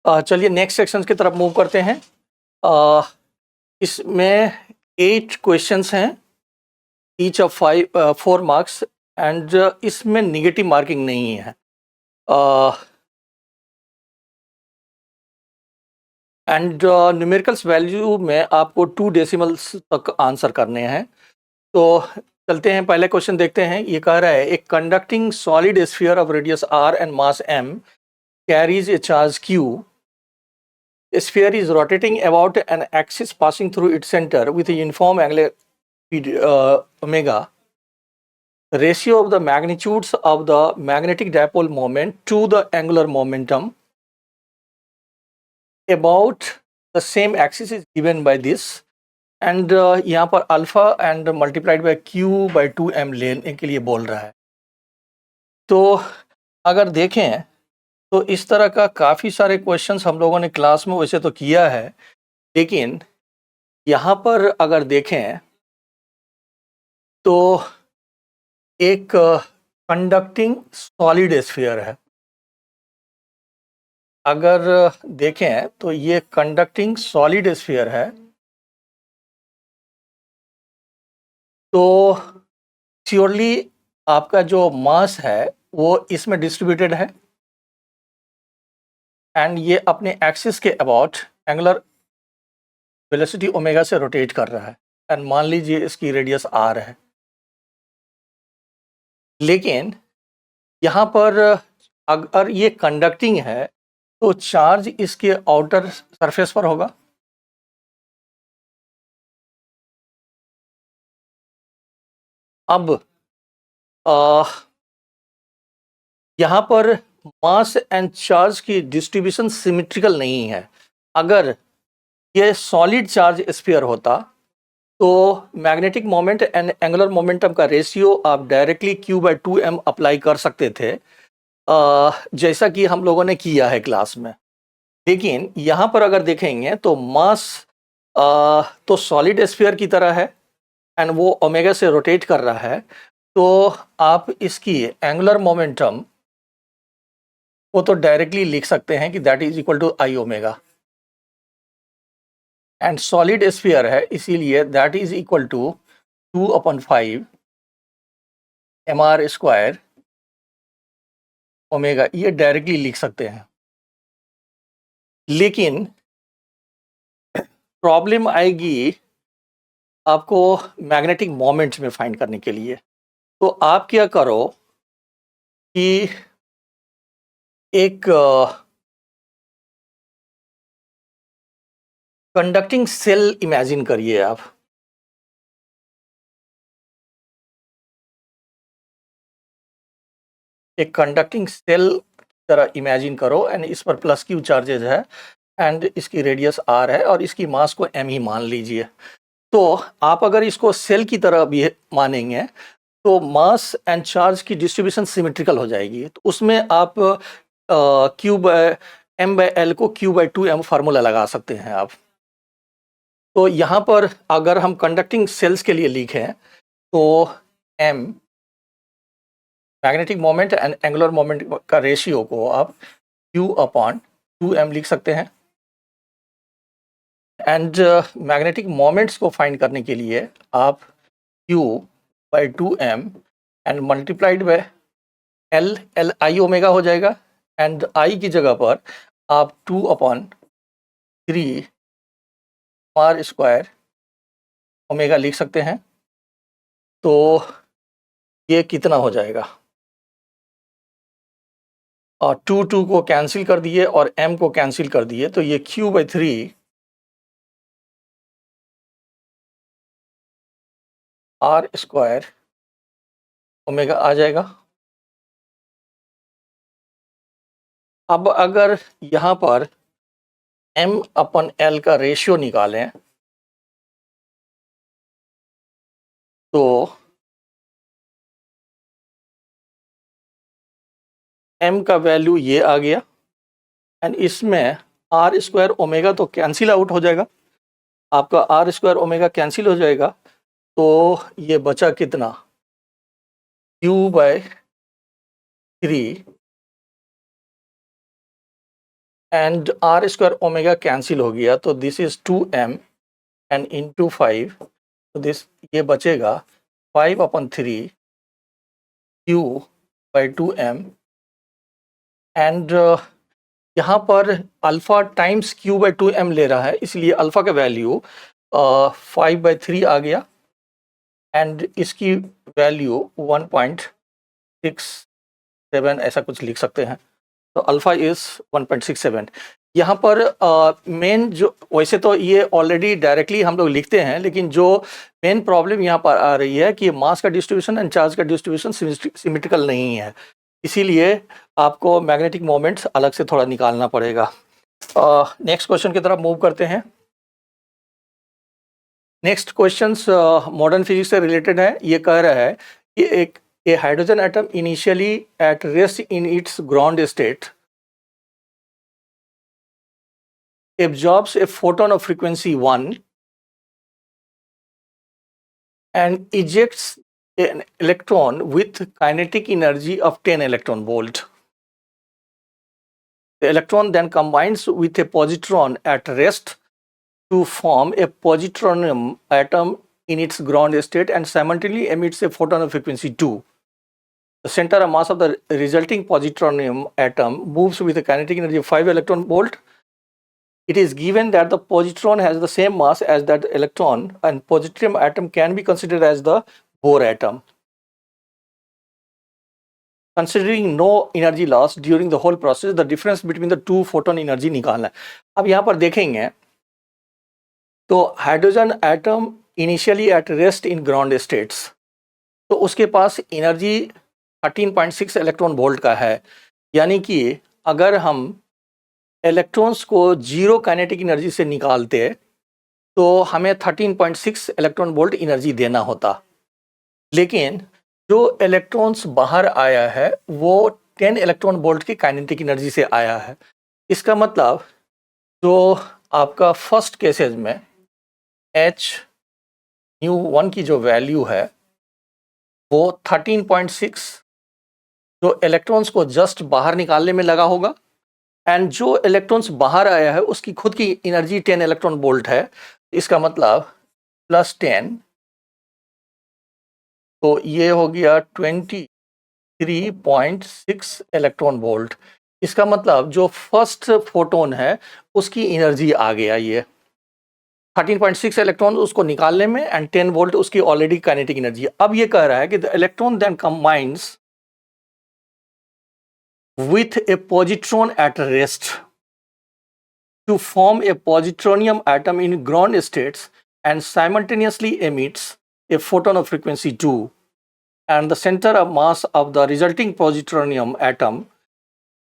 चलिए next section की तरफ मूव करते हैं। अ, इसमें 8 क्वेश्चंस हैं, ईच ऑफ 4 मार्क्स एंड इसमें नेगेटिव मार्किंग नहीं है। एंड न्यूमेरिकल्स वैल्यू में आपको 2 डेसिमल्स तक आंसर करने हैं। तो चलते हैं, पहले क्वेश्चन देखते हैं। ये कह रहा है एक conducting solid sphere of radius r and mass m carries a charge q. A sphere is rotating about an axis passing through its center with a uniform angular speed omega. The ratio of the magnitudes of the magnetic dipole moment to the angular momentum about the same axis is given by this. And यहाँ पर alpha and multiplied bye Q by 2m लेने के लिए बोल रहा है। तो अगर देखें तो इस तरह का काफ़ी सारे क्वेश्चंस हम लोगों ने क्लास में वैसे तो किया है, लेकिन यहाँ पर अगर देखें तो एक कंडक्टिंग सॉलिड स्फीयर है। अगर देखें तो ये कंडक्टिंग सॉलिड स्फीयर है, तो श्योरली आपका जो मास है वो इसमें डिस्ट्रीब्यूटेड है एंड ये अपने एक्सिस के अबाउट एंगुलर वेलोसिटी ओमेगा से रोटेट कर रहा है एंड मान लीजिए इसकी रेडियस r है। लेकिन यहाँ पर अगर ये कंडक्टिंग है तो चार्ज इसके आउटर सरफेस पर होगा। अब यहाँ पर मास एंड चार्ज की डिस्ट्रीब्यूशन सिमेट्रिकल नहीं है। अगर ये सॉलिड चार्ज स्फीयर होता तो magnetic moment and angular momentum का रेशियो आप डायरेक्टली q/2m अप्लाई कर सकते थे, जैसा कि हम लोगों ने किया है क्लास में। लेकिन यहाँ पर अगर देखेंगे तो मास तो सॉलिड स्फीयर की तरह है एंड वो ओमेगा से रोटेट कर रहा है, तो आप इसकी एंगुलर मोमेंटम वो तो डायरेक्टली लिख सकते हैं कि that is equal to I omega, and solid sphere है इसीलिए that is equal to 2/5 mr² omega, ये डायरेक्टली लिख सकते हैं। लेकिन प्रॉब्लम आएगी आपको मैग्नेटिक मोमेंट्स में फाइंड करने के लिए। तो आप क्या करो कि एक कंडक्टिंग सेल इमेजिन करिए आप। एक कंडक्टिंग सेल की तरह इमेजिन करो एंड इस पर प्लस क्यू चार्जेज है एंड इसकी रेडियस r है और इसकी मास को m ही मान लीजिए। तो आप अगर इसको सेल की तरह भी मानेंगे तो मास एंड चार्ज की डिस्ट्रीब्यूशन सिमेट्रिकल हो जाएगी। तो उसमें आप m/l को q/2m फार्मूला लगा सकते हैं आप। तो यहाँ पर अगर हम कंडक्टिंग सेल्स के लिए लिखें तो m magnetic moment and angular moment का रेशियो को आप q/2m लिख सकते हैं। एंड मैग्नेटिक मोमेंट्स को फाइंड करने के लिए आप q/2m and multiplied bye l i omega हो जाएगा एंड i की जगह पर आप 2/3 r² ओमेगा लिख सकते हैं। तो ये कितना हो जाएगा, और 2 को कैंसिल कर दिए और m को कैंसिल कर दिए, तो ये q/3 r² ओमेगा आ जाएगा। अब अगर यहाँ पर m/l का रेशियो निकालें तो m का वैल्यू ये आ गया एंड इसमें r² ओमेगा तो कैंसिल आउट हो जाएगा, आपका r² ओमेगा कैंसिल हो जाएगा। तो ये बचा कितना, q/3 and r square omega cancel हो गया, तो this is 2m and into 5, तो दिस ये बचेगा 5/3 q बाई 2m, एंड यहाँ पर alpha times Q by 2m ले रहा है, इसलिए अल्फ़ा का वैल्यू 5/3 आ गया, एंड इसकी वैल्यू 1.67 ऐसा कुछ लिख सकते हैं, तो अल्फ़ा इज़ 1.67। यहाँ पर मेन जो, वैसे तो ये ऑलरेडी डायरेक्टली हम लोग लिखते हैं, लेकिन जो मेन प्रॉब्लम यहाँ पर आ रही है कि मास का डिस्ट्रीब्यूशन एंड चार्ज का डिस्ट्रीब्यूशन सिमेट्रिकल नहीं है, इसीलिए आपको मैग्नेटिक मोमेंट्स अलग से थोड़ा निकालना पड़ेगा। नेक्स्ट क्वेश्चन की तरफ मूव करते हैं। नेक्स्ट क्वेश्चंस मॉडर्न फिजिक्स से रिलेटेड है। ये कह रहा है कि a hydrogen atom initially at rest in its ground state absorbs a photon of frequency 1 and ejects an electron with kinetic energy of 10 electron volt. The electron then combines with a positron at rest to form a positronium atom in its ground state and simultaneously emits a photon of frequency 2. The center of mass of the resulting positronium atom moves with a kinetic energy of 5 electron volt. It is given that the positron has the same mass as that electron, and positronium atom can be considered as the Bohr atom. Considering no energy loss during the whole process, the difference between the two photon energy निकालना है। अब यहाँ पर देखेंगे तो hydrogen atom initially at rest in ground states, तो उसके पास energy 13.6 electron volt का है, यानी कि अगर हम इलेक्ट्रॉन्स को जीरो काइनेटिक एनर्जी से निकालते तो हमें 13.6 इलेक्ट्रॉन वोल्ट एनर्जी देना होता, लेकिन जो इलेक्ट्रॉन्स बाहर आया है वो 10 इलेक्ट्रॉन वोल्ट की काइनेटिक एनर्जी से आया है। इसका मतलब जो आपका फर्स्ट केसेस में h∈1 की जो वैल्यू है वो 13.6 जो इलेक्ट्रॉन्स को जस्ट बाहर निकालने में लगा होगा, एंड जो इलेक्ट्रॉन्स बाहर आया है उसकी खुद की एनर्जी 10 इलेक्ट्रॉन वोल्ट है। इसका मतलब +10, तो ये हो गया 23.6 इलेक्ट्रॉन वोल्ट। इसका मतलब जो फर्स्ट फोटोन है उसकी एनर्जी आ गया ये 13.6 इलेक्ट्रॉन उसको निकालने में, एंड 10 वोल्ट उसकी ऑलरेडी काइनेटिक एनर्जी। अब ये कह रहा है कि the electron then combines with a positron at rest to form a positronium atom in ground states and simultaneously emits a photon of frequency 2, and the center of mass of the resulting positronium atom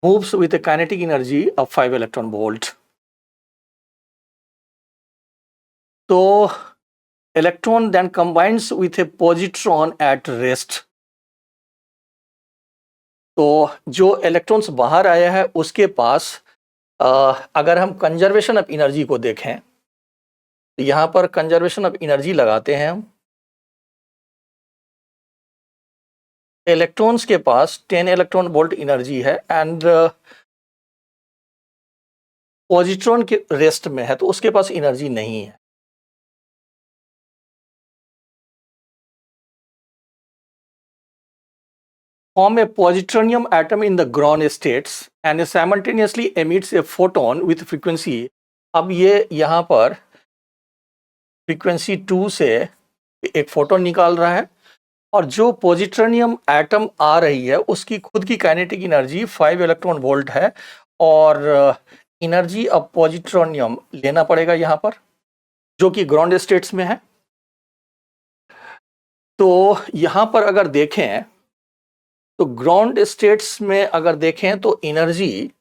moves with a kinetic energy of 5 electron volt. So electron then combines with a positron at rest. तो जो electrons बाहर आया है उसके पास अगर हम conservation of energy को देखें तो यहाँ पर कंजर्वेशन ऑफ एनर्जी लगाते हैं हम। इलेक्ट्रॉन्स के पास 10 इलेक्ट्रॉन वोल्ट एनर्जी है, एंड पॉजिट्रॉन के रेस्ट में है तो उसके पास एनर्जी नहीं है। Form a positronium atom in the ground states and simultaneously emits a photon with frequency। अब ये यहाँ पर फ्रीक्वेंसी 2 से एक फोटोन निकाल रहा है, और जो पॉजिट्रोनियम एटम आ रही है उसकी खुद की काइनेटिक एनर्जी 5 इलेक्ट्रॉन वोल्ट है, और एनर्जी ऑफ पॉजिट्रोनियम लेना पड़ेगा यहाँ पर जो कि ग्राउंड स्टेट्स में है। तो यहाँ पर अगर देखें तो ग्राउंड स्टेट्स में अगर देखें तो एनर्जी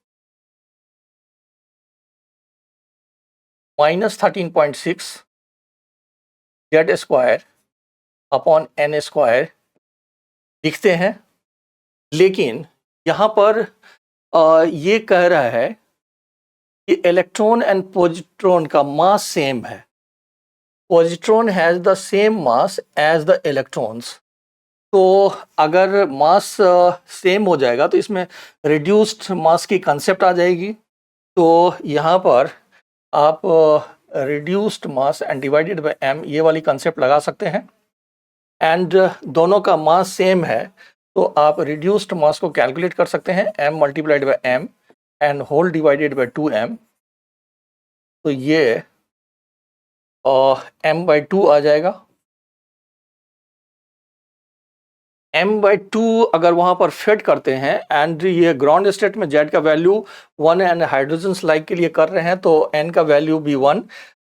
-13.6 Z² अपॉन n² लिखते हैं, लेकिन यहाँ पर ये कह रहा है कि इलेक्ट्रॉन एंड पॉजिट्रॉन का मास सेम है। Positron has the same mass as the electrons, तो अगर मास सेम हो जाएगा तो इसमें रिड्यूस्ड मास की कंसेप्ट आ जाएगी, तो यहाँ पर आप reduced mass and divided by m ये वाली कंसेप्ट लगा सकते हैं। एंड दोनों का मास सेम है तो आप रिड्यूस्ड मास को कैलकुलेट कर सकते हैं, m multiplied by m and whole divided by 2m। तो ये m/2 आ जाएगा। m/2 अगर वहाँ पर फिट करते हैं एंड ये ग्राउंड स्टेट में z का वैल्यू 1 एंड हाइड्रोजन लाइक के लिए कर रहे हैं तो n का वैल्यू भी 1,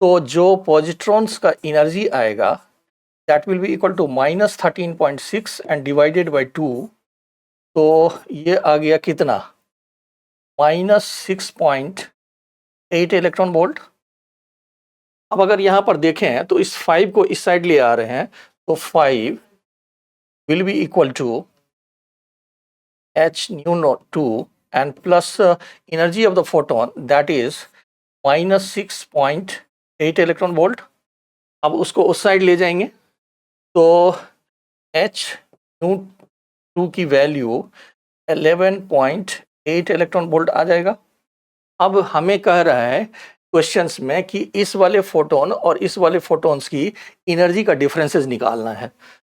तो जो पॉजिट्रॉन्स का एनर्जी आएगा that will be equal to -13.6 and divided by 2, तो ये आ गया कितना, -6.8 इलेक्ट्रॉन वोल्ट। अब अगर यहाँ पर देखें तो इस 5 को इस साइड ले आ रहे हैं तो 5 will be equal to h nu naught 2 and plus energy of the photon that is -6.8 electron volt. अब उसको उस साइड ले जाएंगे तो h nu 2 की वैल्यू 11.8 इलेक्ट्रॉन वोल्ट आ जाएगा। अब हमें कह रहा है क्वेश्चंस में कि इस वाले फोटोन और इस वाले फोटोन्स की एनर्जी का डिफरेंसेस निकालना है।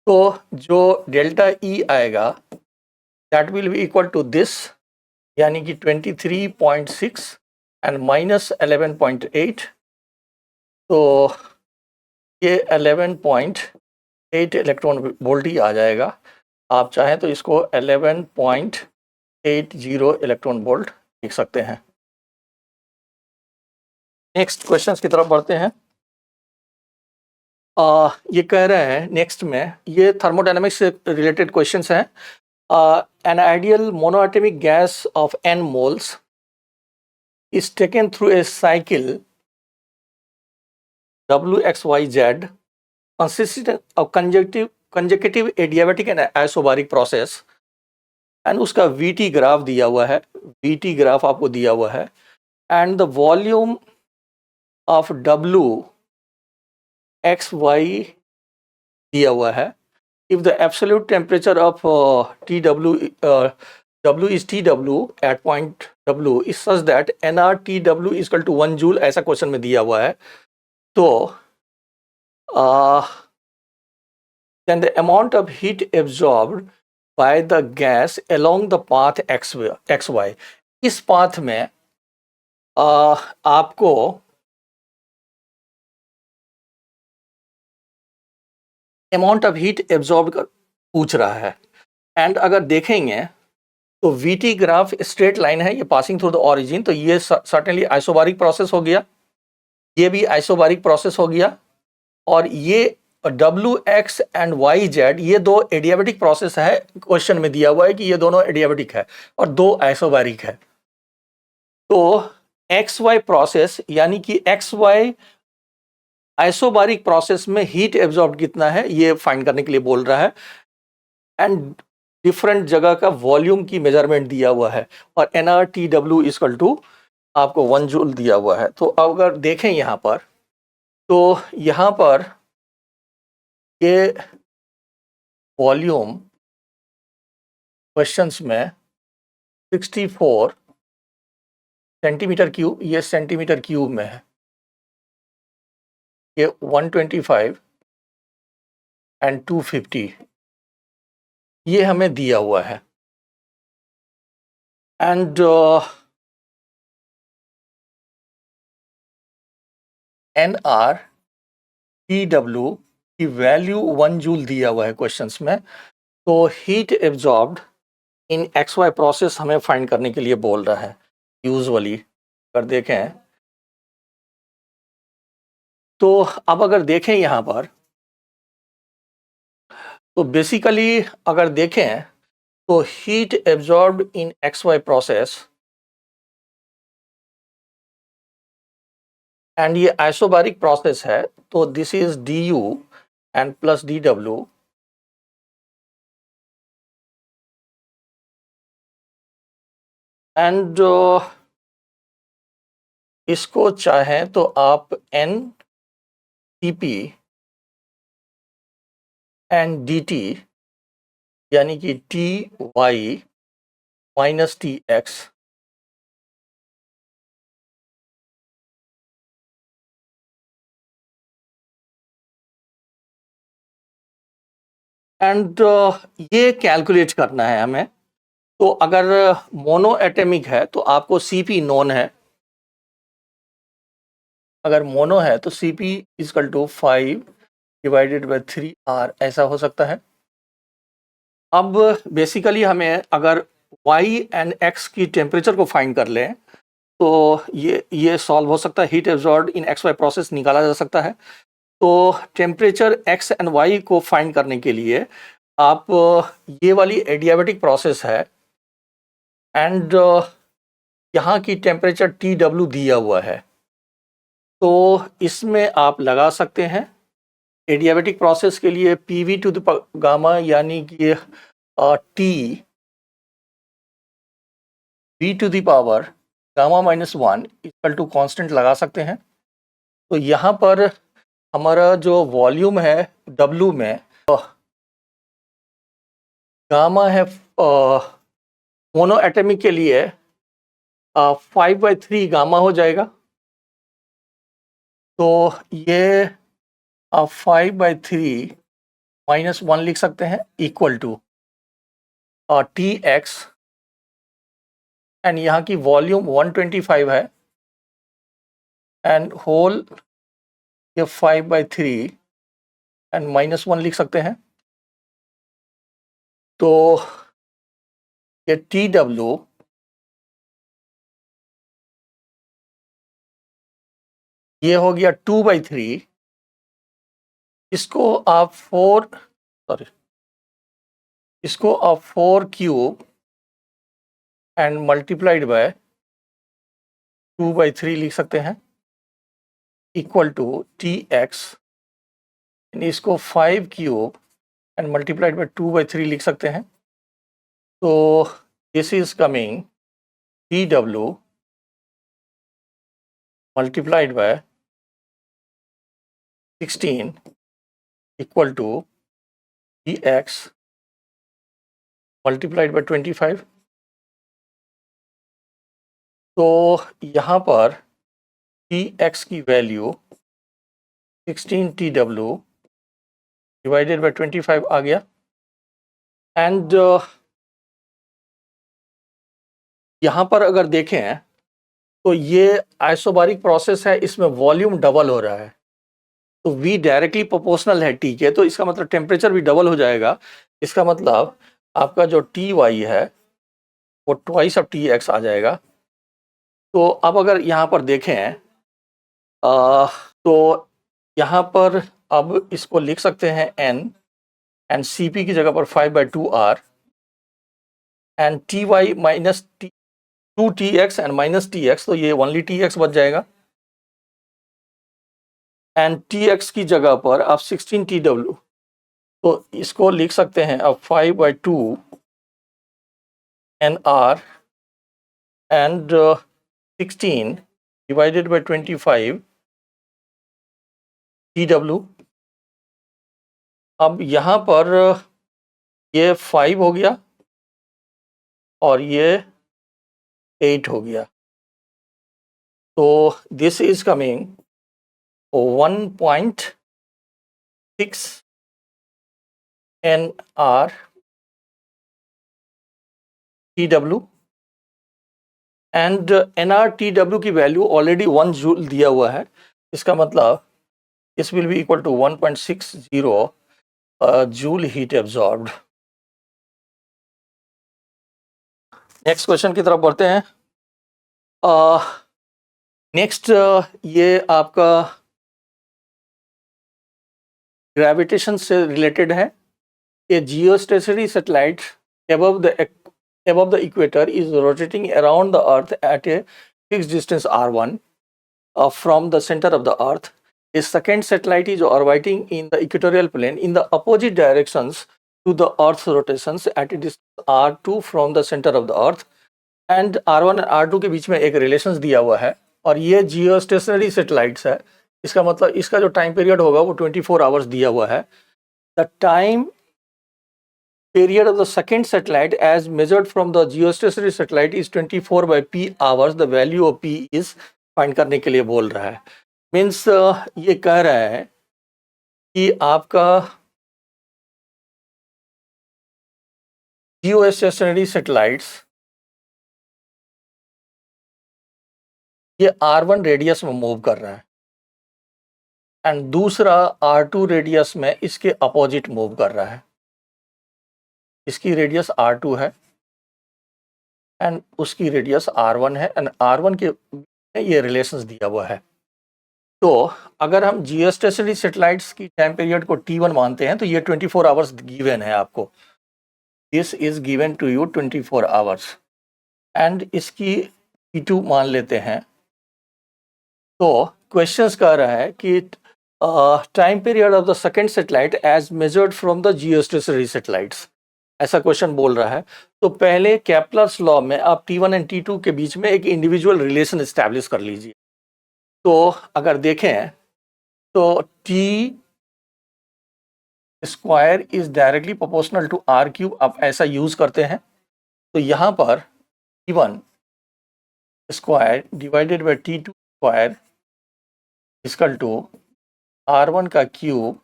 तो जो डेल्टा ई आएगा that will be equal to this, यानी कि 23.6 एंड -11.8, तो ये 11.8 इलेक्ट्रॉन वोल्ट ही आ जाएगा। आप चाहें तो इसको 11.80 इलेक्ट्रॉन वोल्ट लिख सकते हैं। नेक्स्ट क्वेश्चंस की तरफ बढ़ते हैं। ये कह रहे हैं नेक्स्ट में, ये थर्मोडायनामिक्स से रिलेटेड क्वेश्चंस हैं। An ideal monoatomic gas off n moles is taken through a cycle WXYZ consisting of consecutive adiabatic and isobaric process, and उसका VT ग्राफ दिया हुआ है, VT ग्राफ आपको दिया हुआ है, and the volume of WXY दिया हुआ है। If the absolute temperature of W is TW at point W is such that nRTW is equal to 1 joule, ऐसा क्वेश्चन में दिया हुआ है। तो then the amount of heat absorbed by the gas along the path XY, इस path में आपको amount of heat absorb पूछ रहा है। एंड अगर देखेंगे तो VT ग्राफ स्ट्रेट लाइन है, ये पासिंग थ्रू द ऑरिजिन, तो ये सर्टेनली आइसोबारिक प्रोसेस हो गया, ये भी आइसोबारिक प्रोसेस हो गया, और ये WX एंड YZ ये दो एडियाबेटिक प्रोसेस है। क्वेश्चन में दिया हुआ है कि ये दोनों एडियाबेटिक है और दो आइसोबारिक है। तो XY प्रोसेस यानी कि XY आइसोबारिक प्रोसेस में हीट एब्जॉर्ब कितना है ये फाइंड करने के लिए बोल रहा है, एंड डिफरेंट जगह का वॉल्यूम की मेजरमेंट दिया हुआ है, और nRTW इक्वल टू आपको 1 जूल दिया हुआ है। तो अगर देखें यहाँ पर तो यहाँ पर ये वॉल्यूम क्वेश्चंस में 64 सेंटीमीटर क्यूब, ये सेंटीमीटर क्यूब में है, ये 125 एंड 250 ये हमें दिया हुआ है। एंड nRTW की वैल्यू 1 जूल दिया हुआ है क्वेश्चंस में। तो हीट एब्जॉर्ब्ड इन XY प्रोसेस हमें फाइंड करने के लिए बोल रहा है। यूजुअली अगर देखें तो अब अगर देखें यहाँ पर तो बेसिकली अगर देखें तो heat absorbed in XY process, and ये आइसोबारिक प्रोसेस है, तो this is DU and plus DW, and इसको चाहें तो आप NTP एंड DT यानी कि TY माइनस TX एंड ये कैलकुलेट करना है हमें। तो अगर मोनो एटमिक है तो आपको Cp नोन है, अगर मोनो है तो Cp equal to 5 divided by 3R ऐसा हो सकता है। अब बेसिकली हमें अगर y एंड x की टेम्परेचर को फाइंड कर लें तो ये सॉल्व हो सकता है। Heat absorbed in x y process निकाला जा सकता है। तो टेम्परेचर x एंड y को फाइंड करने के लिए आप ये वाली एडियाबेटिक प्रोसेस है एंड यहाँ की टेम्परेचर TW दिया हुआ है, तो इसमें आप लगा सकते हैं एडियाबेटिक प्रोसेस के लिए PV टू द गामा यानी कि T V to the power gamma -1 equal to constant लगा सकते हैं। तो यहाँ पर हमारा जो वॉल्यूम है W में गामा है मोनो एटमिक के लिए 5/3 गामा हो जाएगा। तो ये 5/3 -1 लिख सकते हैं इक्वल टू TX एंड यहाँ की वॉल्यूम 125 है एंड होल ये 5/3 एंड -1 लिख सकते हैं। तो ये TW ये हो गया 2/3, इसको आप 4 क्यूब एंड मल्टीप्लाइड बाय 2/3 लिख सकते हैं इक्वल टू TX, इसको 5 क्यूब एंड मल्टीप्लाइड बाय 2/3 लिख सकते हैं। तो this is coming TW multiplied by 16 equal to TX multiplied by 25। तो यहाँ पर TX की वैल्यू 16 TW डिवाइडेड बाय 25 आ गया एंड यहाँ पर अगर देखें तो ये आइसोबारिक प्रोसेस है, इसमें वॉल्यूम डबल हो रहा है। तो V डायरेक्टली प्रोपोर्शनल है T के, तो इसका मतलब टेम्परेचर भी डबल हो जाएगा। इसका मतलब आपका जो TY है वो ट्वाइस ऑफ TX आ जाएगा। तो अब अगर यहाँ पर देखें तो यहाँ पर अब इसको लिख सकते हैं N एंड Cp की जगह पर 5/2R and TY minus 2TX and minus TX, तो ये ओनली TX बच जाएगा एंड TX की जगह पर आप 16 TW, तो इसको लिख सकते हैं अब 5/2 NR and 16 divided by 25 TW। अब यहाँ पर ये 5 हो गया और ये 8 हो गया। तो this is coming 1.6 NR TW and NR TW की वैल्यू ऑलरेडी 1 जूल दिया हुआ है। इसका मतलब इस will be equal to 1.60 joule heat absorbed. Next question की तरफ बढ़ते हैं। नेक्स्ट ये आपका ग्रेविटेशन से रिलेटेड है। A geostationary satellite above the equator is rotating around the earth at a fixed distance r1 from the center of the earth. A second satellite is orbiting in the equatorial plane in the opposite directions to the earth's rotations at a distance r2 from the center of the earth, and r1 and r2 के बीच में एक relations दिया हुआ है और ये geostationary satellites है। इसका मतलब इसका जो टाइम पीरियड होगा वो 24 आवर्स दिया हुआ है। The time period of the second satellite as measured from the geostationary satellite is 24/p hours. The value of p is find करने के लिए बोल रहा है। मीन्स ये कह रहा है कि आपका जियोस्टेशनरी सैटेलाइट्स ये R1 रेडियस में मूव कर रहा है एंड दूसरा R2 रेडियस में इसके अपोजिट मूव कर रहा है। इसकी रेडियस R2 है एंड उसकी रेडियस R1 है एंड R1 के ये रिलेशंस दिया हुआ है। तो अगर हम जियोस्टेशनरी सैटेलाइट्स की टाइम पीरियड को T1 मानते हैं तो ये 24 आवर्स गिवन है आपको। This is given to you 24 hours and इसकी T2 मान लेते हैं। तो क्वेश्चंस कह रहा है कि time period of the second satellite as measured from the geostationary satellites, ऐसा क्वेश्चन बोल रहा है। तो पहले केपलर्स लॉ में आप T1 एंड T2 के बीच में एक इंडिविजुअल रिलेशन एस्टैब्लिश कर लीजिए। तो अगर देखें तो T square is directly proportional to R cube, आप ऐसा यूज करते हैं। तो यहाँ पर T1 square divided by T2 square equal to R1 का क्यूब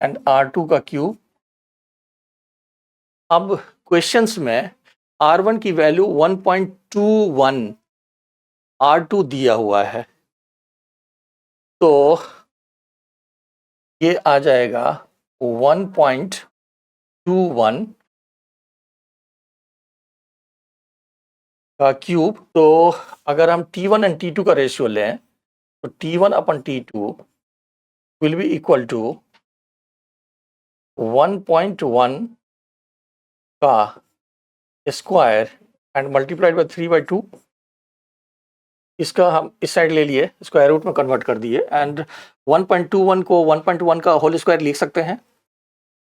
एंड R2 का क्यूब। अब क्वेश्चंस में R1 की वैल्यू 1.21 R2 दिया हुआ है, तो ये आ जाएगा 1.21 का क्यूब। तो अगर हम T1 एंड T2 का रेशियो लें तो T1 upon T2 will be equal to 1.1 का स्क्वायर एंड मल्टीप्लाइड बाई 3/2। इसका हम इस साइड ले लिए, स्क्वायर रूट में कन्वर्ट कर दिए एंड 1.21 को 1.1 का होल स्क्वायर लिख सकते हैं।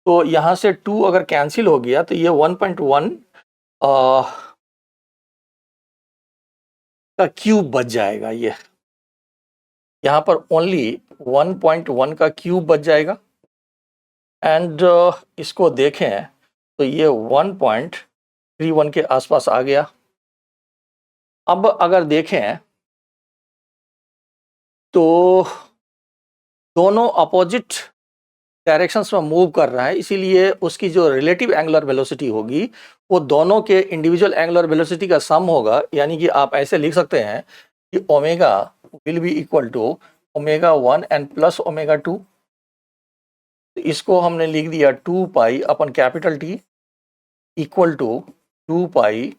तो यहाँ से 2 अगर कैंसिल हो गया तो ये 1.1 का क्यूब बच जाएगा। ये यहाँ पर ओनली 1.1 का क्यूब बच जाएगा एंड इसको देखें तो ये 1.31 के आसपास आ गया। अब अगर देखें तो दोनों अपोजिट डायरेक्शंस में मूव कर रहा है, इसीलिए उसकी जो रिलेटिव एंगुलर वेलोसिटी होगी वो दोनों के इंडिविजुअल एंगुलर वेलोसिटी का सम होगा। यानी कि आप ऐसे लिख सकते हैं कि omega will be equal to ω1 and plus ω2। इसको हमने लिख दिया 2 pi upon capital T equal to 2 pi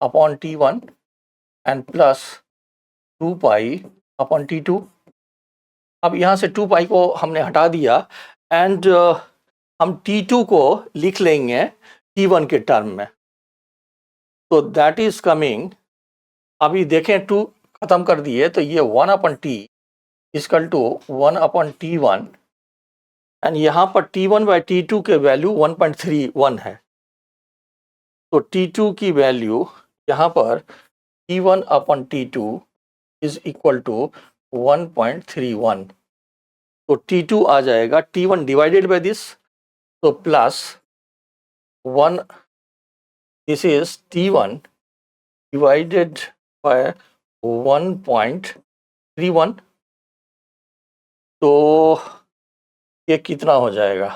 upon T1 and plus 2 pi upon T2। अब यहाँ से 2 पाई को हमने हटा दिया एंड हम T2 को लिख लेंगे T1 के टर्म में। तो दैट इज कमिंग, अभी देखें 2 खत्म कर दिए तो ये 1/T equal to 1/T1 and यहाँ पर T1 बाई T2 के वैल्यू 1.31 है। तो T2 की वैल्यू यहाँ पर T1/T2 इज इक्वल टू 1.31। तो T2 आ जाएगा T1 डिवाइडेड बाय दिस, तो plus 1, this is T1 divided by 1.31। तो ये कितना हो जाएगा?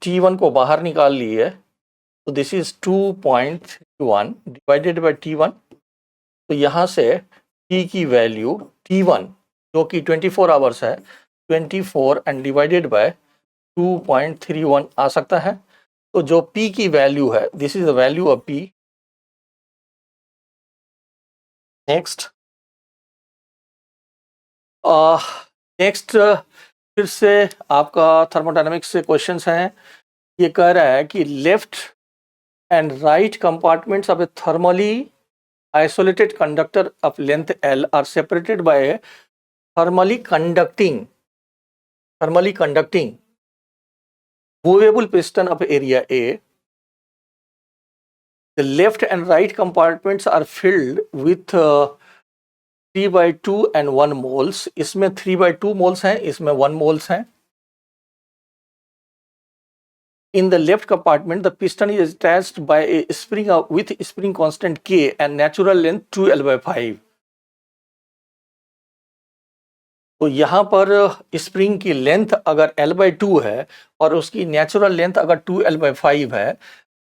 T1 को बाहर निकाल लिए तो this is 2.1 divided by T1। तो यहाँ से T की वैल्यू T1 जो कि 24 आवर्स है 24 एंड डिवाइडेड बाय 2.31 आ सकता है। तो जो P की वैल्यू है, this is the value of P। Next फिर से आपका थर्मोडायनामिक्स से क्वेश्चंस हैं। ये कह रहा है कि left and right compartments of a thermally isolated conductor of length L are separated by thermally conducting movable piston of area A. The left and right compartments are filled with 3/2 and 1 moles. इसमें 3/2 moles हैं, इसमें 1 moles हैं। In the left compartment, the piston is attached by a spring with spring constant K and natural length 2L/5. तो यहाँ पर spring की length अगर L/2 है और उसकी नेचुरल लेंथ अगर 2L/5 है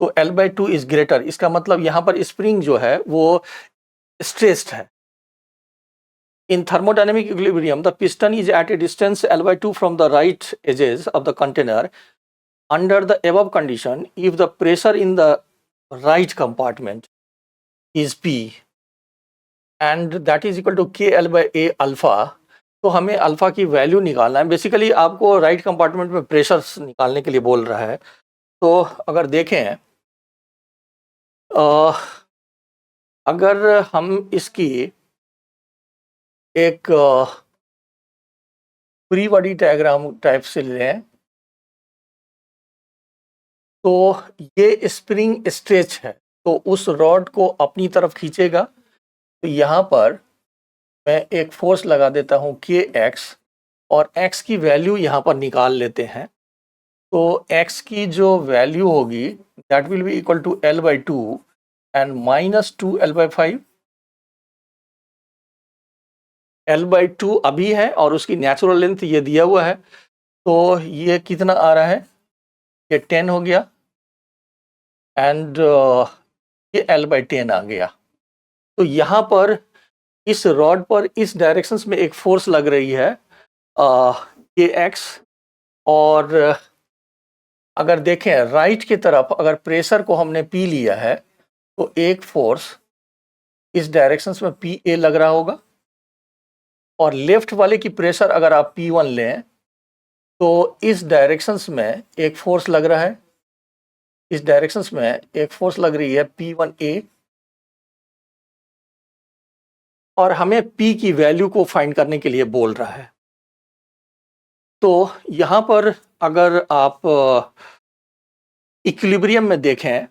तो L/2 इज ग्रेटर। इसका मतलब यहाँ पर स्प्रिंग जो है वो स्ट्रेस्ड है। In thermodynamic equilibrium, the piston is at a distance L/2 from the right edges of the container. Under the above condition, if the pressure in the right compartment is P and that is equal to KL/A alpha, तो हमें alpha की value निकालना है। Basically आपको right compartment में pressure निकालने के लिए बोल रहा है। तो अगर देखें अगर हम इसकी एक फ्री बॉडी डायग्राम टाइप से लें तो ये स्प्रिंग स्ट्रेच है, तो उस रॉड को अपनी तरफ खींचेगा। तो यहाँ पर मैं एक फोर्स लगा देता हूँ Kx और x की वैल्यू यहाँ पर निकाल लेते हैं। तो x की जो वैल्यू होगी that will be equal to L/2 and minus 2L/5। L/2 अभी है और उसकी नेचुरल लेंथ ये दिया हुआ है, तो ये कितना आ रहा है, ये 10 हो गया एंड ये L/10 आ गया। तो यहाँ पर इस रॉड पर इस डायरेक्शन में एक फोर्स लग रही है Kx, और अगर देखें राइट की तरफ अगर प्रेशर को हमने P लिया है तो एक फोर्स इस डायरेक्शन में PA लग रहा होगा, और लेफ्ट वाले की प्रेशर अगर आप P1 लें तो इस डायरेक्शन में एक फोर्स लग रहा है, इस डायरेक्शन में एक फोर्स लग रही है P1A, और हमें P की वैल्यू को फाइंड करने के लिए बोल रहा है। तो यहाँ पर अगर आप इक्विलिब्रियम में देखें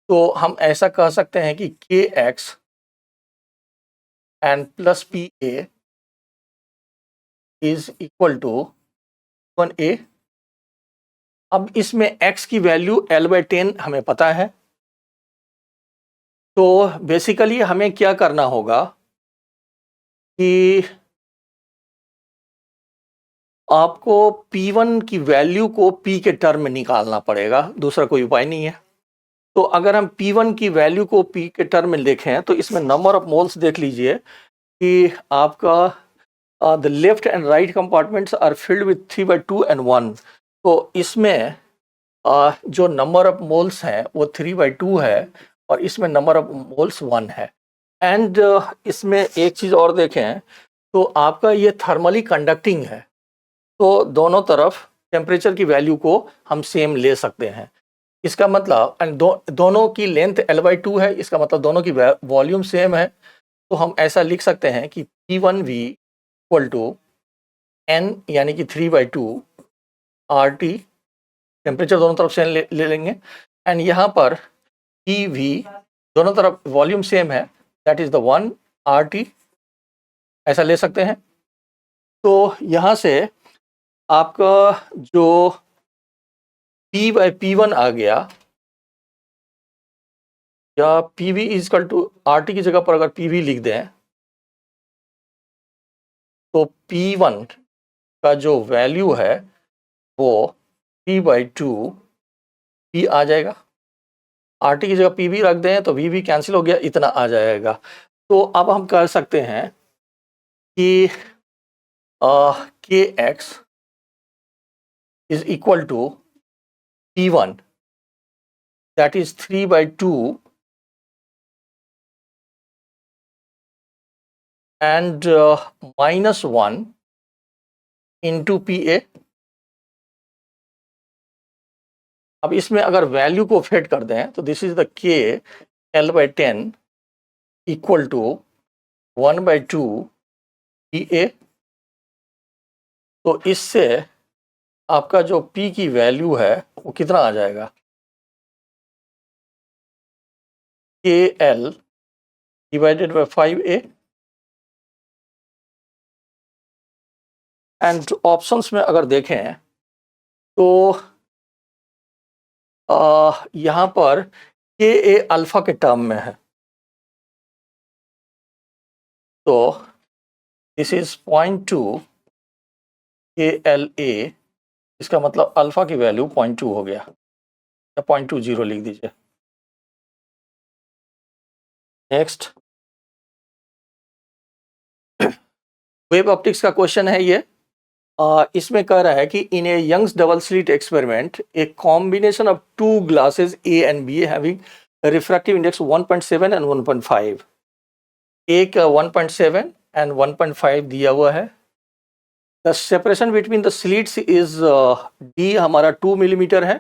तो हम ऐसा कह सकते हैं कि Kx and plus PA is equal to 1A। अब इसमें x की वैल्यू L/10 हमें पता है, तो बेसिकली हमें क्या करना होगा कि आपको P1 की वैल्यू को P के टर्म में निकालना पड़ेगा, दूसरा कोई उपाय नहीं है। तो अगर हम P1 की वैल्यू को P के टर्म में देखें तो इसमें नंबर ऑफ मोल्स देख लीजिए कि आपका the left and right compartments are filled with 3/2 and 1। तो इसमें जो नंबर ऑफ मोल्स हैं वो 3/2 है और इसमें नंबर ऑफ मोल्स 1 है। एंड इसमें एक चीज़ और देखें तो आपका ये थर्मली कंडक्टिंग है, तो दोनों तरफ टेम्परेचर की वैल्यू को हम सेम ले सकते हैं। इसका मतलब एंड दोनों की लेंथ L/2 है, इसका मतलब दोनों की वॉल्यूम सेम है। तो हम ऐसा लिख सकते हैं कि P1V इक्वल टू N यानी कि 3/2 RT, टेम्परेचर दोनों तरफ से ले लेंगे, एंड यहाँ पर PV दोनों तरफ वॉल्यूम सेम है, दैट इज द 1 RT, ऐसा ले सकते हैं। तो यहाँ से आपका जो P/P1 आ गया, या PV is equal to RT की जगह पर अगर PV लिख दें तो P1 का जो वैल्यू है वो 3/2 P आ जाएगा। RT की जगह PV रख दें तो VV कैंसिल हो गया, इतना आ जाएगा। तो अब हम कह सकते हैं कि Kx is equal to P1 that is 3/2 and -1 into PA। अब इसमें अगर वैल्यू को फिट कर दें तो this is the K L/10 equal to 1/2 PA। तो इससे आपका जो P की वैल्यू है वो कितना आ जाएगा, KL divided by 5A। And options में अगर देखें तो यहाँ पर KA अल्फा के टर्म में है, तो दिस इज 0.2 KLA, इसका मतलब अल्फा की वैल्यू 0.2 हो गया, या 0.20 लिख दीजिए। नेक्स्ट वेब ऑप्टिक्स का क्वेश्चन है ये। इसमें कह रहा है कि in a Young's double slit experiment a combination of two glasses A and B having refractive index 1.7 and 1.5, एक 1.7 एंड 1.5 दिया हुआ है। The separation between the slits is D हमारा 2 मिलीमीटर है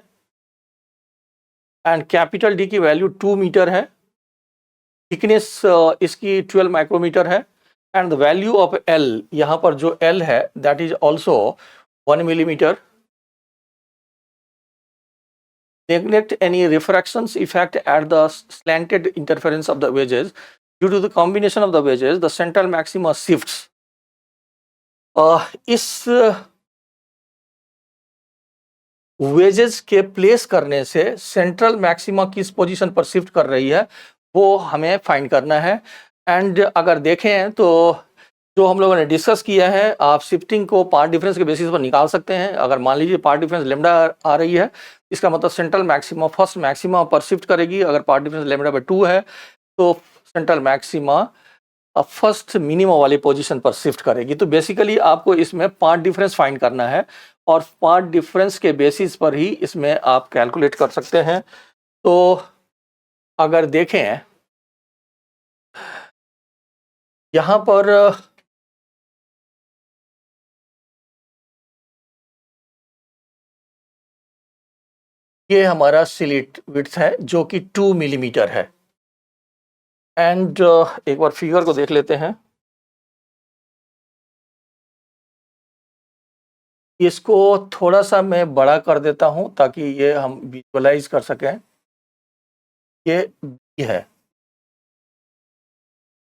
एंड कैपिटल डी की वैल्यू 2 मीटर है, thickness इसकी 12 micrometre है and the value of L, यहाँ पर जो L है that is also 1 millimetre. Neglect any refractions effect at the slanted interference of the wedges. Due to the combination of the wedges, the central maxima shifts. इस wages के place करने से central maxima किस position पर shift कर रही है वो हमें फाइंड करना है। एंड अगर देखें तो जो हम लोगों ने डिस्कस किया है, आप शिफ्टिंग को पार्ट डिफरेंस के बेसिस पर निकाल सकते हैं। अगर मान लीजिए पार्ट डिफरेंस लेमडा आ रही है, इसका मतलब सेंट्रल मैक्सिमा फर्स्ट मैक्सिमा पर शिफ्ट करेगी। अगर पार्ट डिफरेंस लेमडा बाय 2 है तो सेंट्रल मैक्सिमा फर्स्ट मिनिमम वाली पोजीशन पर शिफ्ट करेगी। तो बेसिकली आपको इसमें पार्ट डिफरेंस फाइंड करना है और पार्ट डिफरेंस के बेसिस पर ही इसमें आप कैलकुलेट कर सकते हैं। तो अगर देखें यहाँ पर ये हमारा स्लिट विड्थ है जो कि 2 मिलीमीटर है। एंड एक बार फिगर को देख लेते हैं। इसको थोड़ा सा मैं बड़ा कर देता हूं ताकि ये हम विजुअलाइज कर सकें। ये बी है,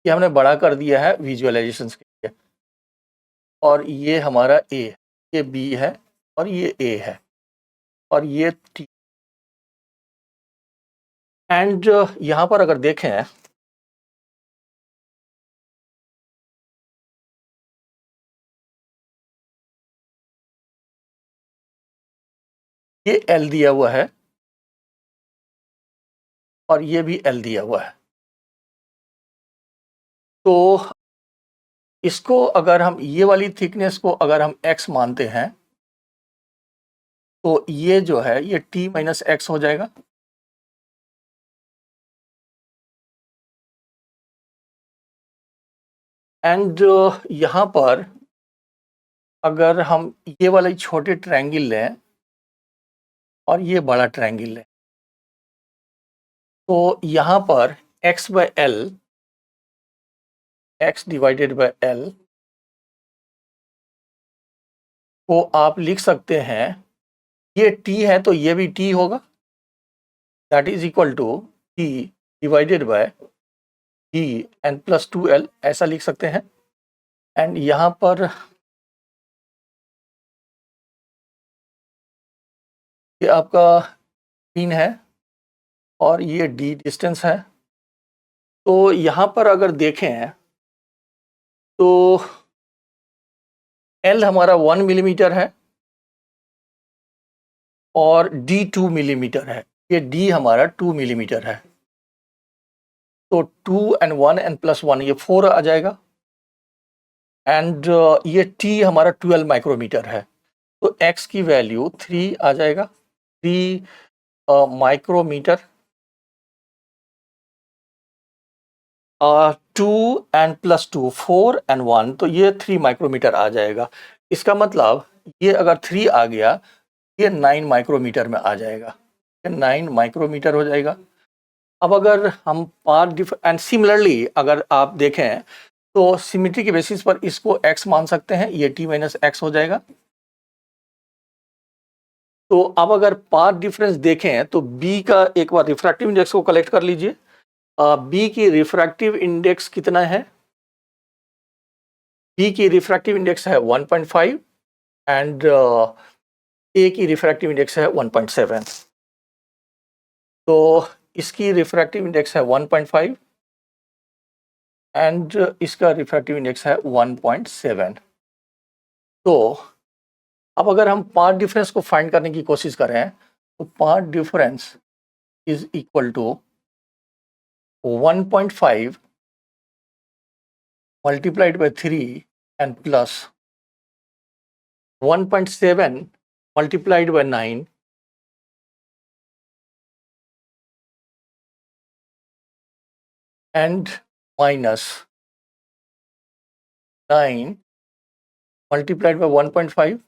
ये हमने बड़ा कर दिया है विजुअलाइजेशन के लिए। और ये हमारा ए है, ये बी है और ये ए है और ये टी। एंड यहाँ पर अगर देखें ये एल दिया हुआ है और ये भी एल दिया हुआ है। तो इसको अगर हम ये वाली थिकनेस को अगर हम x मानते हैं तो ये जो है ये t माइनस एक्स हो जाएगा। एंड यहाँ पर अगर हम ये वाले छोटे ट्रायंगल लें और ये बड़ा ट्रायंगल लें तो यहाँ पर x by L, x divided by L को आप लिख सकते हैं, ये t है तो ये भी t होगा, that is equal to t divided by d n plus 2l, ऐसा लिख सकते हैं। एंड यहाँ पर ये आपका पिन है और ये d डिस्टेंस है। तो यहाँ पर अगर देखें तो L हमारा 1 मिलीमीटर है और D 2 मिलीमीटर है, ये D हमारा 2 मिलीमीटर है। तो 2 एंड 1 एंड प्लस 1 ये 4 आ जाएगा। एंड ये T हमारा 12 माइक्रोमीटर है तो X की वैल्यू 3 आ जाएगा, 3 माइक्रोमीटर। 2 एंड प्लस 2 4 एंड 1 तो ये 3 माइक्रोमीटर आ जाएगा। इसका मतलब ये अगर 3 आ गया ये 9 माइक्रोमीटर में आ जाएगा, ये 9 माइक्रोमीटर हो जाएगा। अब अगर हम पार्ट एंड सिमिलरली अगर आप देखें तो सिमिट्री के बेसिस पर इसको x मान सकते हैं, ये t माइनस एक्स हो जाएगा। तो अब अगर पार्ट डिफरेंस देखें तो b का एक बार रिफ्रैक्टिव इंडेक्स को कलेक्ट कर लीजिए। b की रिफ्रैक्टिव इंडेक्स कितना है? b की रिफ्रैक्टिव इंडेक्स है 1.5 एंड a की रिफ्रैक्टिव इंडेक्स है 1.7। तो इसकी रिफ्रैक्टिव इंडेक्स है 1.5 एंड इसका रिफ्रैक्टिव इंडेक्स है 1.7। तो अब अगर हम पाथ डिफरेंस को फाइंड करने की कोशिश करें तो path difference is equal to 1.5 multiplied by 3 and plus 1.7 multiplied by 9 and minus 9 multiplied by 1.5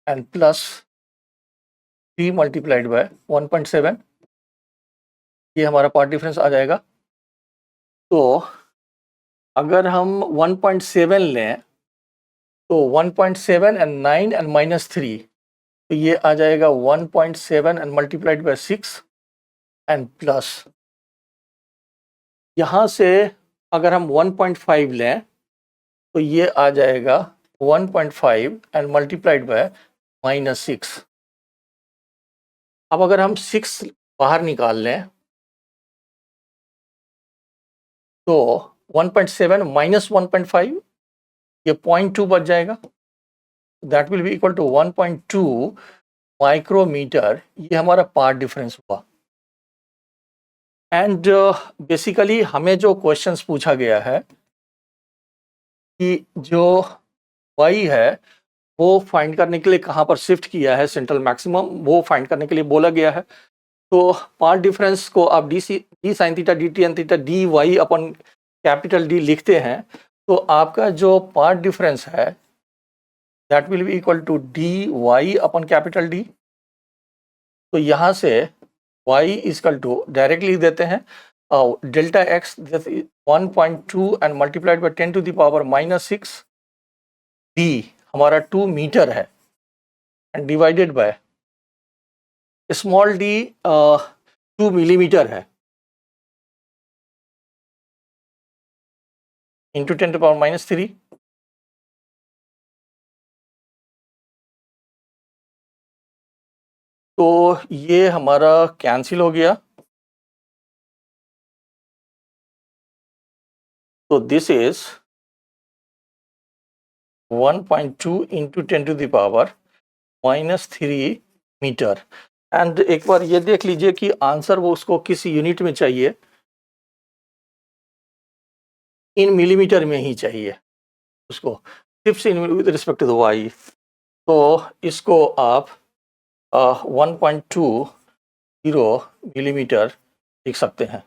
and plus 3 multiplied by 1.7, ये हमारा पार्ट डिफरेंस आ जाएगा। तो अगर हम 1.7 लें तो 1.7 एंड 9 एंड माइनस 3, तो ये आ जाएगा 1.7 and multiplied bye 6 and plus, यहाँ से अगर हम 1.5 लें तो ये आ जाएगा 1.5 एंड मल्टीप्लाइड बाय माइनस 6। अब अगर हम 6 बाहर निकाल लें तो 1.7 माइनस 1.5, ये 0.2 बच जाएगा, that will be equal to 1.2 micrometre. ये हमारा पार्ट डिफरेंस हुआ। एंड बेसिकली हमें जो क्वेश्चंस पूछा गया है कि जो y है वो फाइंड करने के लिए कहाँ पर शिफ्ट किया है सेंट्रल मैक्सिमम, वो फाइंड करने के लिए बोला गया है। तो पार्ट डिफरेंस को आप D sin theta D T N theta D Y upon capital D लिखते हैं, तो आपका जो पार्ट डिफरेंस है that will be equal to D Y upon capital D. तो यहाँ से y इक्वल टू डायरेक्टली लिख देते हैं delta x 1.2 and multiplied by 10 to the power minus 6, d हमारा 2 मीटर है and divided by small d 2 millimetre है into 10 to power minus 3। तो ये हमारा कैंसिल हो गया। तो this is 1.2 into 10 to the power minus 3 metre. And एक बार ये देख लीजिए कि आंसर वो उसको किस यूनिट में चाहिए, इन मिलीमीटर में ही चाहिए उसको, tips in with respect to the y. तो इसको आप 1.20 मिलीमीटर लिख सकते हैं।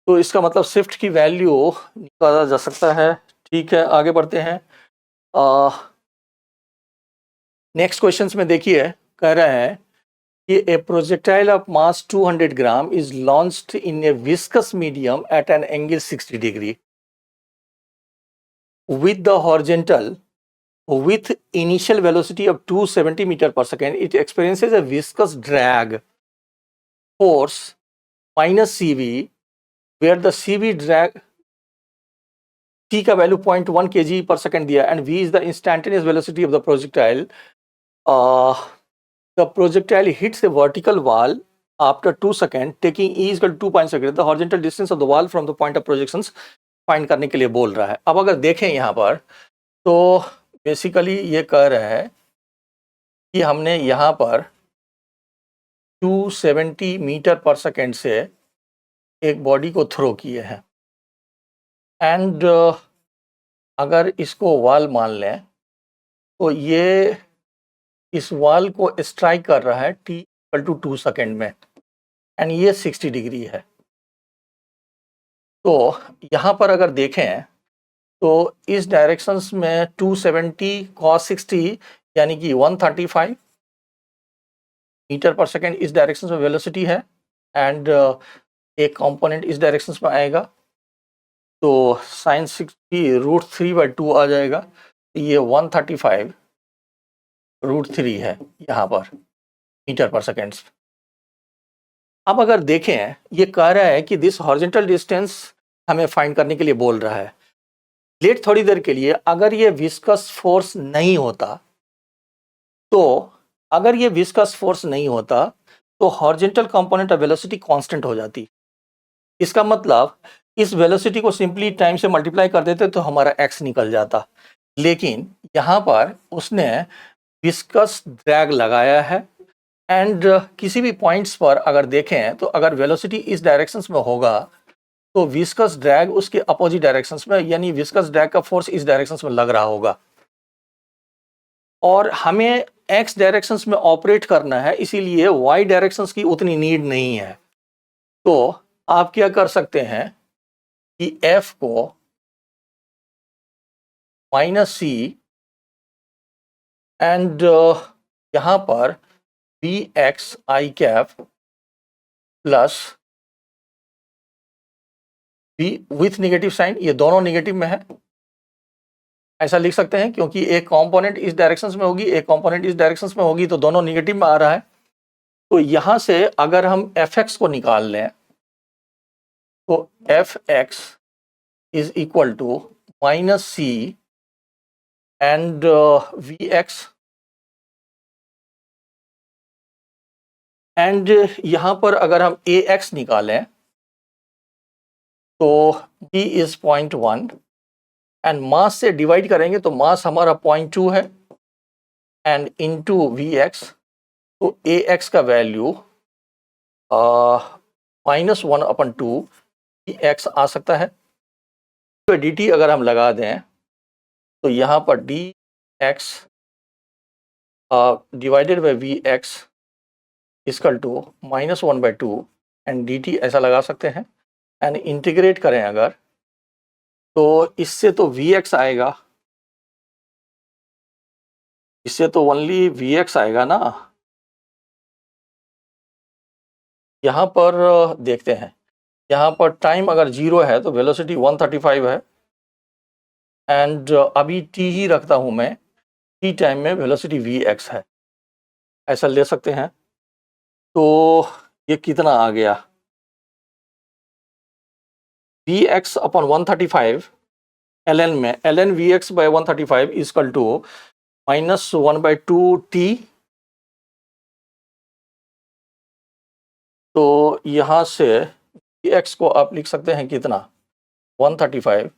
तो इसका मतलब शिफ्ट की वैल्यू निकाला जा सकता है। ठीक है, आगे बढ़ते हैं। नेक्स्ट क्वेश्चन में देखिए, कह रहे हैं कि ए projectile of mass 200 gram is launched in A viscous medium at an angle 60 degree with the horizontal with initial velocity of 270 meter per second. It experiences a viscous drag force minus CV, where the CV drag T का value 0.1 kg per second दिया and V is the instantaneous velocity of the projectile. The projectile hits a vertical wall after 2 seconds, taking E is equal to 2 seconds. The horizontal distance of the wall from the point of projections find करने के लिए बोल रहा है। अब अगर देखें यहाँ पर तो बेसिकली ये कह रहा है कि हमने यहाँ पर 270 मीटर पर सेकेंड से एक बॉडी को थ्रो किए हैं एंड अगर इसको वॉल मान लें तो ये इस वॉल को स्ट्राइक कर रहा है t इक्वल टू 2 सेकेंड में एंड ये 60 डिग्री है। तो यहाँ पर अगर देखें तो इस डायरेक्शंस में 270 cos 60 यानी कि 135 मीटर पर सेकेंड इस डायरेक्शन में वेलोसिटी है एंड एक कंपोनेंट इस डायरेक्शन में आएगा, तो sin 60 √3/2 आ जाएगा। ये 135 √3 है यहाँ पर मीटर पर सेकेंड। अब अगर देखें, ये कह रहा है कि दिस हॉरिजॉन्टल डिस्टेंस हमें फाइंड करने के लिए बोल रहा है। लेट थोड़ी देर के लिए, अगर ये विस्कस फोर्स नहीं होता तो horizontal component of velocity constant हो जाती। इसका मतलब इस वेलोसिटी को सिंपली टाइम से मल्टीप्लाई कर देते तो हमारा एक्स निकल जाता। लेकिन यहाँ पर उसने विस्कस ड्रैग लगाया है एंड किसी भी पॉइंट्स पर अगर देखें तो अगर वेलोसिटी इस डायरेक्शंस में होगा तो विस्कस ड्रैग उसके अपोजिट डायरेक्शंस में, यानी विस्कस ड्रैग का फोर्स इस डायरेक्शंस में लग रहा होगा और हमें एक्स डायरेक्शंस में ऑपरेट करना है, इसीलिए वाई डायरेक्शंस की उतनी नीड नहीं है। तो आप क्या कर सकते हैं कि एफ को -c एंड यहां पर v x i cap plus v with negative sign, ये दोनों नेगेटिव में है, ऐसा लिख सकते हैं क्योंकि एक कंपोनेंट इस डायरेक्शंस में होगी, एक कंपोनेंट इस डायरेक्शंस में होगी, तो दोनों नेगेटिव में आ रहा है। तो यहां से अगर हम एफ एक्स को निकाल लें तो f x is equal to -c and v x, and यहां पर अगर हम ए एक्स निकालें तो d इज 0.1 एंड मास से डिवाइड करेंगे तो मास हमारा 0.2 है एंड इनटू वी एक्स, तो ए एक्स का वैल्यू -1/2 वी एक्स आ सकता है। तो डी टी अगर हम लगा दें तो यहाँ पर d x divided by v x equal to -1/2 and d t ऐसा लगा सकते हैं एंड इंटीग्रेट करें अगर तो इससे तो वी एक्स आएगा, इससे तो ओनली वी एक्स आएगा ना। यहाँ पर देखते हैं, यहाँ पर टाइम अगर 0 है तो वेलोसिटी 135 है एंड अभी टी ही रखता हूँ मैं, टी टाइम में वेलोसिटी वी एक्स है, ऐसा ले सकते हैं। तो ये कितना आ गया, V X upon 135 L N में, L N V X by 135 equal to -1/2 T. तो यहाँ से वी एक्स को आप लिख सकते हैं कितना, 135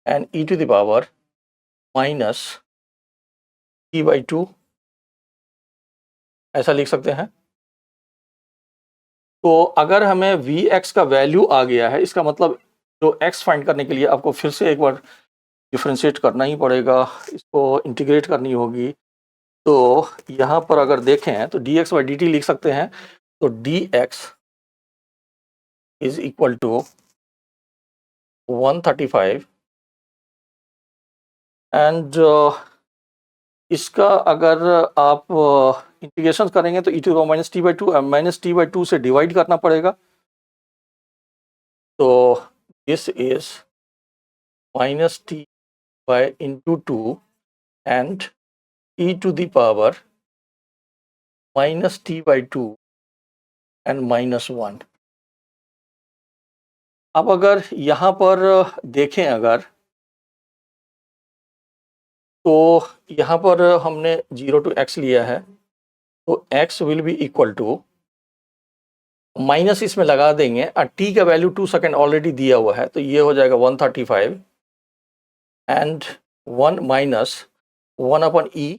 and e to the power -t/2, ऐसा लिख सकते हैं। तो अगर हमें वी एक्स का वैल्यू आ गया है, इसका मतलब जो एक्स फाइंड करने के लिए आपको फिर से एक बार डिफ्रेंशिएट करना ही पड़ेगा, इसको इंटीग्रेट करनी होगी। तो यहाँ पर अगर देखें तो d x by d t लिख सकते हैं, तो d x is equal to 135 and इसका अगर आप इंटीग्रेशन करेंगे तो e⁻t/2 -t/2 से डिवाइड करना पड़ेगा। तो this is -t/2 and e⁻t/2 and -1। अब अगर यहाँ पर देखें अगर तो यहाँ पर हमने 0 to x लिया है, तो x will be equal to minus इसमें लगा देंगे और t का वैल्यू 2 सेकेंड ऑलरेडी दिया हुआ है, तो ये हो जाएगा 135 एंड 1 माइनस 1/e,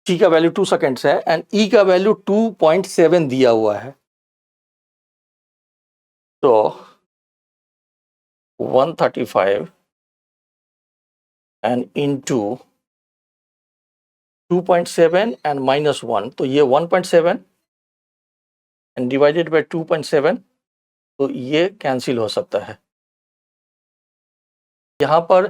t का वैल्यू 2 सेकेंड्स है एंड e का वैल्यू 2.7 दिया हुआ है, तो 135 एंड इनटू 2.7 एंड -1, तो ये 1.7 एंड डिवाइडेड बाय 2.7, तो ये कैंसिल हो सकता है। यहाँ पर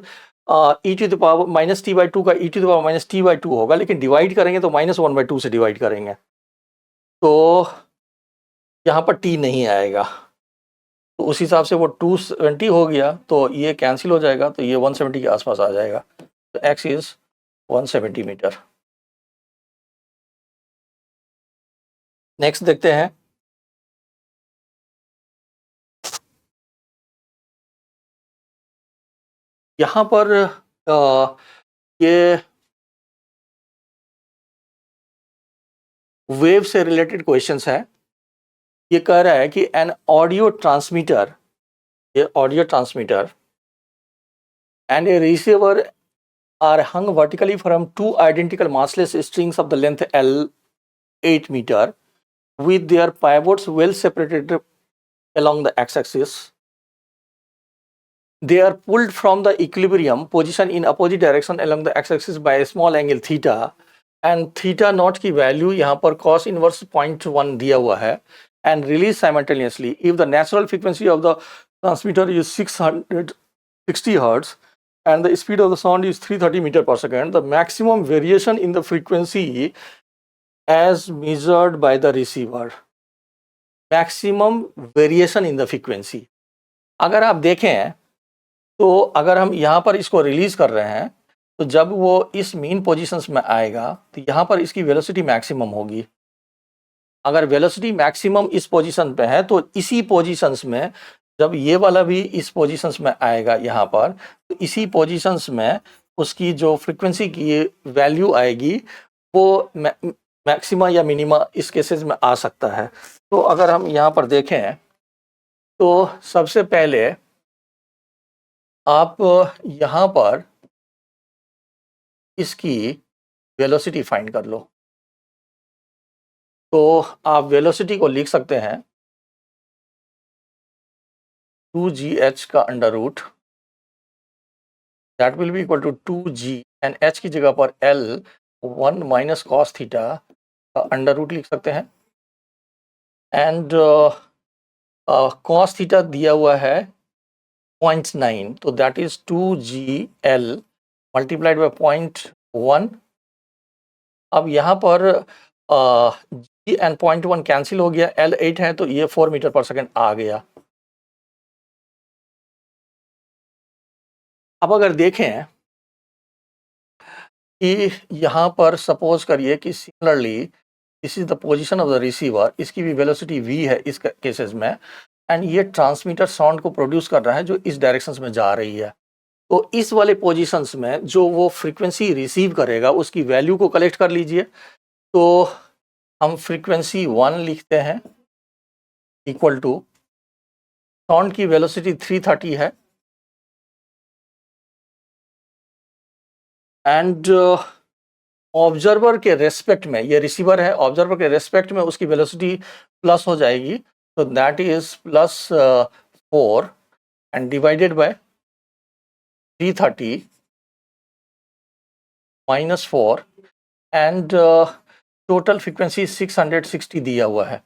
e⁻t/2 का e⁻t/2 होगा, लेकिन डिवाइड करेंगे तो -1/2 से डिवाइड करेंगे, तो यहाँ पर t नहीं आएगा, तो उस हिसाब से वो 270 हो गया, तो ये कैंसिल हो जाएगा, तो ये 170 के आसपास आ जाएगा। तो x इज 170 मीटर। नेक्स्ट देखते हैं, यहाँ पर ये वेव से रिलेटेड क्वेश्चंस है। ये कह रहा है कि एन ऑडियो ट्रांसमीटर ये audio transmitter and a receiver are hung vertically from two identical massless strings of the length L 8 meter with their pivots well separated along the x-axis. They are pulled from the equilibrium position in opposite direction along the x-axis by a small angle theta and theta naught की value यहाँ पर cos inverse 0.1 दिया हुआ है and release simultaneously if the natural frequency of the transmitter is 660 hertz and the speed of the sound is 330 meter per second. The maximum variation in the frequency as measured by the receiver. Maximum variation in the frequency. अगर आप देखें तो अगर हम यहाँ पर इसको release कर रहे हैं तो जब वो इस मीन पोजीशंस में आएगा तो यहाँ पर इसकी वेलोसिटी मैक्सिमम होगी. अगर वेलोसिटी मैक्सिमम इस पोजीशन पे है तो इसी पोजीशंस में जब ये वाला भी इस पोजीशंस में आएगा यहाँ पर तो इसी पोजीशंस में उसकी जो फ्रीक्वेंसी की वैल्यू आएगी वो मैक्सिमा या मिनिमा इस केसेस में आ सकता है. तो अगर हम यहाँ पर देखें तो सबसे पहले आप यहाँ पर इसकी वेलोसिटी फाइंड कर लो. तो आप वेलोसिटी को लिख सकते हैं 2gh का under root that will be equal to 2g and h की जगह पर L 1 माइनस कॉस थीटा का अंडर रूट लिख सकते हैं एंड कॉस थीटा दिया हुआ है 0.9 तो that is 2gl multiplied by 0.1. अब यहाँ पर g एंड 0.1 कैंसिल हो गया, L 8 है तो ये 4 मीटर पर सेकेंड आ गया. अब अगर देखें कि यहाँ पर सपोज करिए कि similarly this is the position of the receiver, इसकी भी वेलोसिटी v है इस केसेस में एंड ये ट्रांसमीटर साउंड को प्रोड्यूस कर रहा है जो इस डायरेक्शंस में जा रही है. तो इस वाले पोजीशंस में जो वो फ्रीक्वेंसी रिसीव करेगा उसकी वैल्यू को कलेक्ट कर लीजिए. तो हम फ्रीक्वेंसी 1 लिखते हैं इक्वल टू साउंड की वेलोसिटी 330 है एंड ऑब्जर्वर के रेस्पेक्ट में, ये रिसीवर है, ऑब्जर्वर के रेस्पेक्ट में उसकी वेलोसिटी प्लस हो जाएगी. तो that is plus 4 and divided by 330 minus 4 and total frequency 660 दिया हुआ है.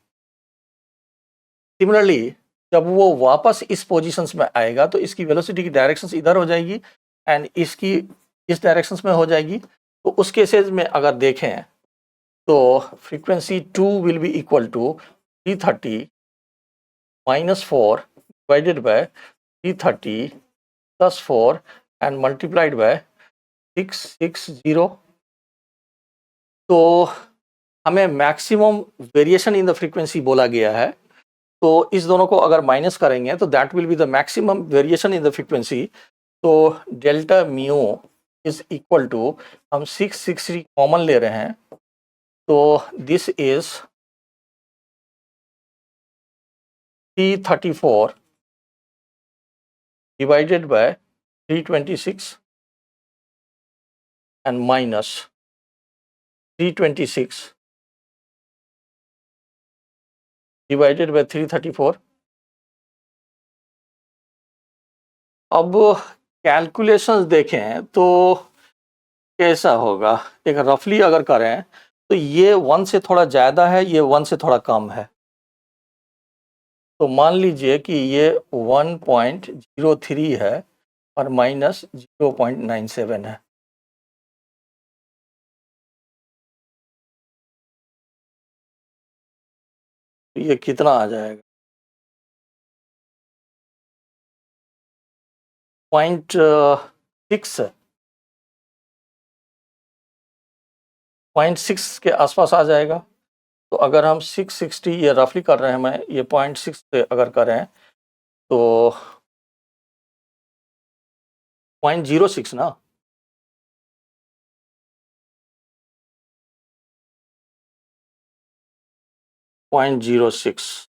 सिमिलरली जब वो वापस इस पोजीशंस में आएगा तो इसकी वेलोसिटी की डायरेक्शंस इधर हो जाएगी एंड इसकी इस डायरेक्शंस में हो जाएगी. तो उस केसेस में अगर देखें तो frequency 2 will be equal to 330 minus 4 divided by 330 plus 4 and multiplied by 660. तो हमें maximum variation in the frequency बोला गया है. तो इस दोनों को अगर माइनस करेंगे तो that will be the maximum variation in the frequency. तो delta mu is equal to, हम 660 कॉमन ले रहे हैं तो this is 334 divided by 326 and minus 326 divided by 334. अब कैलकुलेशंस देखें तो कैसा होगा, एक रफली अगर करें तो ये 1 से थोड़ा ज़्यादा है, ये 1 से थोड़ा कम है. तो मान लीजिए कि ये 1.03 है और माइनस 0.97 है. तो ये कितना आ जाएगा, 0.6 के आसपास आ जाएगा. तो अगर हम 660, ये रफली कर रहे हैं, मैं ये 0.6 से अगर करें तो 0.06 ना, .06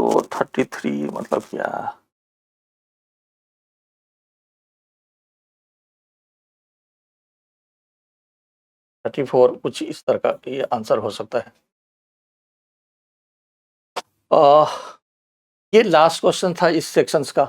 तो 33 मतलब क्या? 34 कुछ इस तरह का ये आंसर हो सकता है। ये लास्ट क्वेश्चन था इस सेक्शंस का।